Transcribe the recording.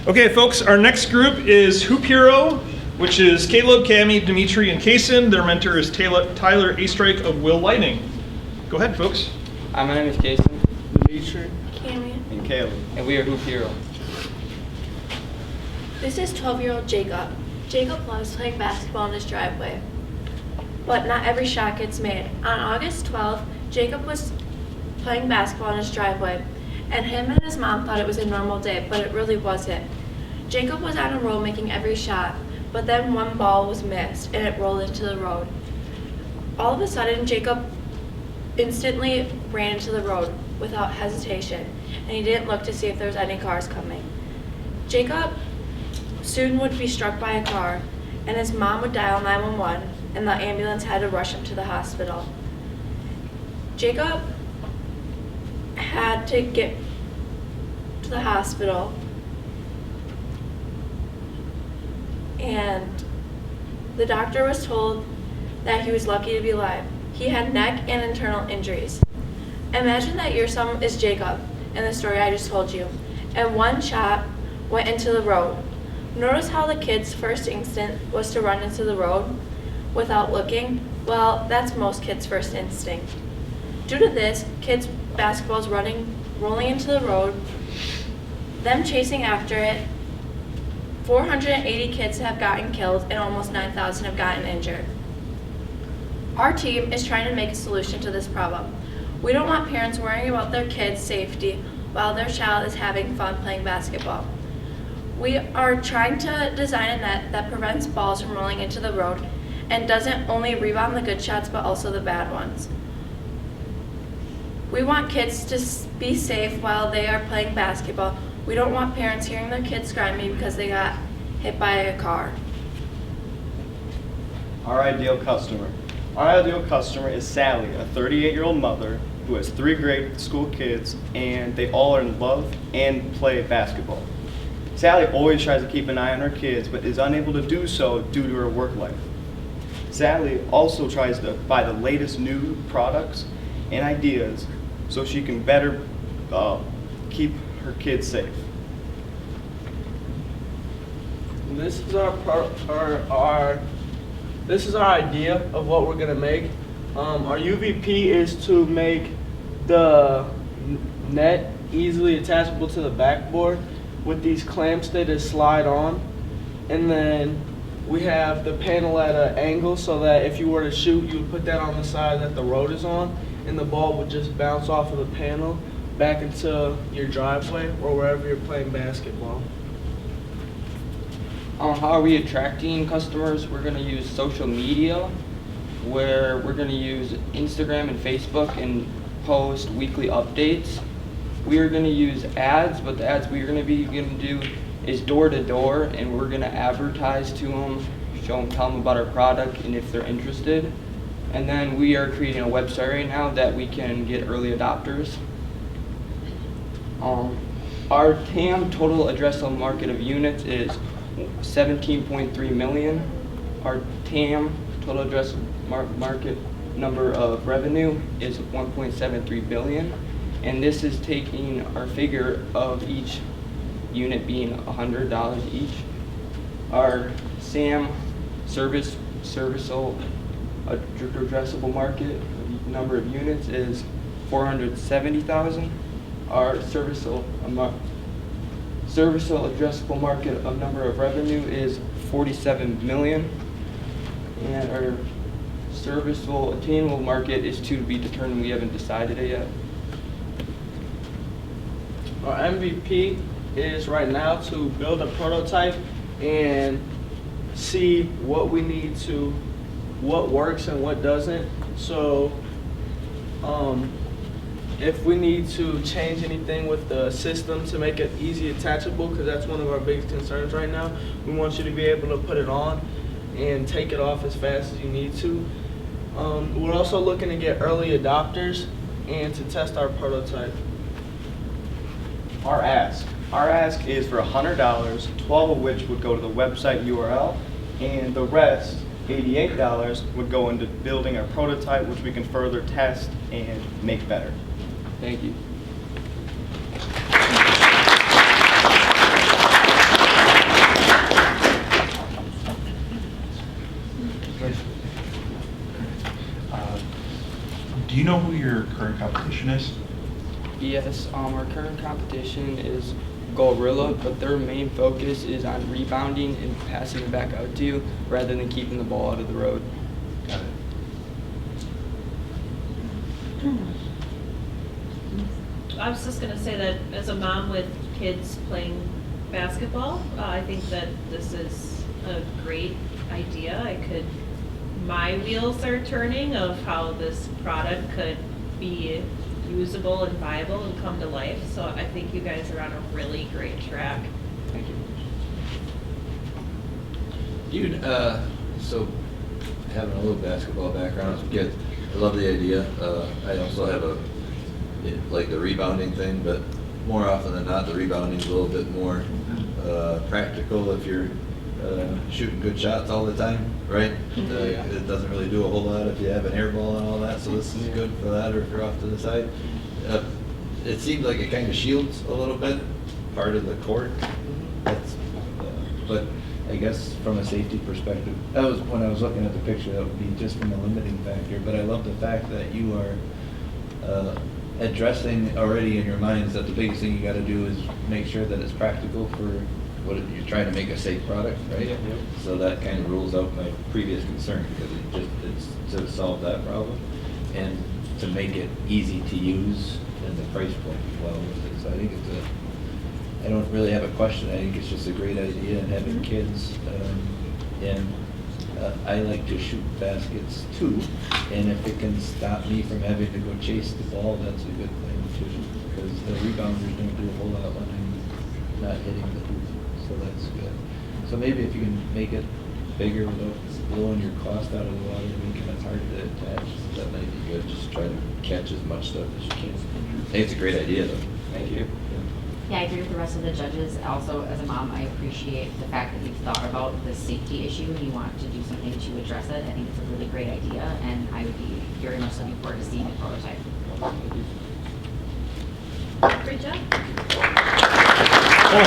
Okay, folks, our next group is Hoop Hero, which is Caleb, Cami, Dimitri, and Kaysen. Their mentor is Tyler Astrike of Will Lighting. Go ahead, folks. Hi, my name is Kaysen, Dimitri, Cami. and Caleb. and we are Hoop Hero. This is 12-year-old Jacob. Jacob loves playing basketball in his driveway, but not every shot gets made. On August 12th, Jacob was playing basketball in his driveway, and him and his mom thought it was a normal day, but it really wasn't. Jacob was on a roll making every shot, but then one ball was missed, and it rolled into the road. All of a sudden, Jacob instantly ran into the road without hesitation, and he didn't look to see if there was any cars coming. Jacob soon would be struck by a car, and his mom would dial 911, and the ambulance had to rush him to the hospital. Jacob had to get to the hospital, and the doctor was told that he was lucky to be alive. He had neck and internal injuries. Imagine that your son is Jacob in the story I just told you, and one shot went into the road. Notice how the kid's first instinct was to run into the road without looking? Well, that's most kids' first instinct. Due to this, kids' basketballs rolling into the road, them chasing after it, 480 kids have gotten killed and almost 9,000 have gotten injured. Our team is trying to make a solution to this problem. We don't want parents worrying about their kids' safety while their child is having fun playing basketball. We are trying to design a net that prevents balls from rolling into the road and doesn't only rebound the good shots but also the bad ones. We want kids to be safe while they are playing basketball. We don't want parents hearing their kids screaming because they got hit by a car. Our ideal customer. Our ideal customer is Sally, a 38-year-old mother who has 3 grade school kids, and they all are in love and play basketball. Sally always tries to keep an eye on her kids, but is unable to do so due to her work life. Sally also tries to buy the latest new products and ideas so she can better keep her kids safe. This is our idea of what we're gonna make. Our UVP is to make the net easily attachable to the backboard with these clamps that just slide on, and then we have the panel at an angle so that if you were to shoot, you would put that on the side that the road is on, and the ball would just bounce off of the panel back into your driveway or wherever you're playing basketball. How are we attracting customers? We're going to use social media, where we're going to use Instagram and Facebook and post weekly updates. We are going to use ads, but the ads we're going to do is door to door, and we're going to advertise to them, tell them about our product and if they're interested. And then we are creating a website right now that we can get early adopters. Our TAM, total addressable market of units, is 17.3 million. Our TAM, total addressable market number of revenue, is 1.73 billion. And this is taking our figure of each unit being $100 each. Our SAM, serviceable addressable market number of units, is 470,000. Our serviceable addressable market of number of revenue is 47 million. And our serviceable attainable market is to be determined. We haven't decided it yet. Our MVP is right now to build a prototype and see what we need to, what works and what doesn't. So if we need to change anything with the system to make it easy attachable, because that's one of our biggest concerns right now, we want you to be able to put it on and take it off as fast as you need to. We're also looking to get early adopters and to test our prototype. Our ask is for $100, 12 of which would go to the website URL, and the rest, $88, would go into building our prototype, which we can further test and make better. Thank you. Do you know who your current competition is? Yes, our current competition is Gorilla, but their main focus is on rebounding and passing it back out to you rather than keeping the ball out of the road. Got it. I was just gonna say that as a mom with kids playing basketball, I think that this is a great idea. My wheels are turning of how this product could be usable and viable and come to life. So I think you guys are on a really great track. Thank you. So having a little basketball background as a kid, I love the idea. I also have like the rebounding thing, but more often than not, the rebounding is a little bit more practical if you're shooting good shots all the time, right? It doesn't really do a whole lot if you have an air ball and all that, so this is good for that, or if you're off to the side. It seems like it kind of shields a little bit, part of the court. But I guess from a safety perspective, that was when I was looking at the picture, that would be just from a limiting factor. But I love the fact that you are addressing already in your minds that the biggest thing you got to do is make sure that it's practical for what you're trying to make a safe product, right? Yep. So that kind of rules out my previous concern, because it's to solve that problem and to make it easy to use and the price point as well with it. So I think I don't really have a question. I think it's just a great idea, and having kids, I like to shoot baskets too, and if it can stop me from having to go chase the ball, that's a good thing too, because the rebounders don't do a whole lot when I'm not hitting the hoop, so that's good. So maybe if you can make it bigger without blowing your cost out of the water, making it hard to attach, that might be good. Just try to catch as much stuff as you can. I think it's a great idea though. Thank you. Yeah, I agree with the rest of the judges. Also, as a mom, I appreciate the fact that you've thought about the safety issue and you want to do something to address it. I think it's a really great idea, and I would be very much looking forward to seeing the prototype. Great job. Oh,